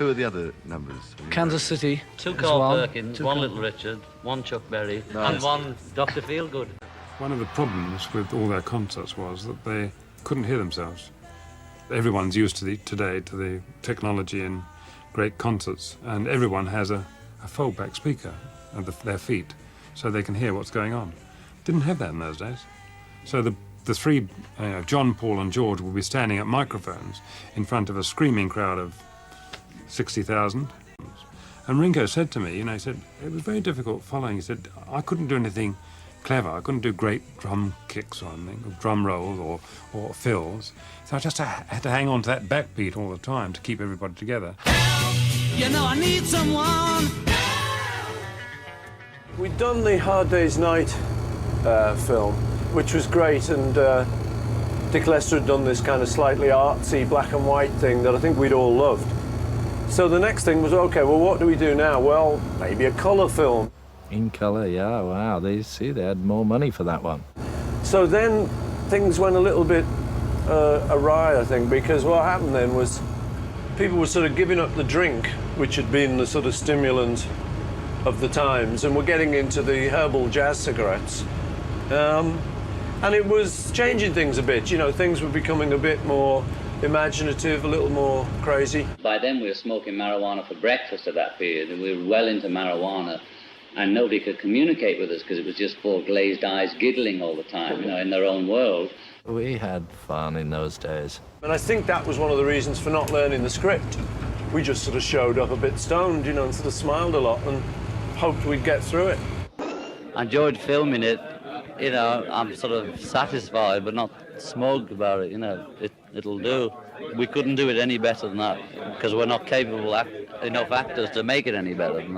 Who are the other numbers? Kansas City. Two Carl Perkins, one Little Richard, one Chuck Berry, and one Dr. Feelgood. One of the problems with all their concerts was that they couldn't hear themselves. Everyone's used to today to the technology in great concerts, and everyone has a foldback speaker at their feet, so they can hear what's going on. Didn't have that in those days. So the three, John, Paul and George, will be standing at microphones in front of a screaming crowd of 60,000. And Ringo said to me, he said, it was very difficult following. He said, I couldn't do anything clever. I couldn't do great drum kicks or anything, or drum rolls or fills. So I just had to hang on to that backbeat all the time to keep everybody together. I need someone. We'd done the Hard Day's Night film, which was great, and Dick Lester had done this kind of slightly artsy black and white thing that I think we'd all loved. So the next thing was, okay, well, what do we do now? Well, maybe a colour film. In colour, yeah, wow, they had more money for that one. So then things went a little bit awry, I think, because what happened then was people were sort of giving up the drink, which had been the sort of stimulant of the times, and were getting into the herbal jazz cigarettes. And it was changing things a bit, things were becoming a bit more imaginative, a little more crazy. By then we were smoking marijuana for breakfast at that period, and we were well into marijuana, and nobody could communicate with us because it was just four glazed eyes giggling all the time, in their own world. We had fun in those days. And I think that was one of the reasons for not learning the script. We just sort of showed up a bit stoned, and sort of smiled a lot and hoped we'd get through it. I enjoyed filming it. I'm sort of satisfied but not smug about it. It'll do. We couldn't do it any better than that because we're not capable enough actors to make it any better than that.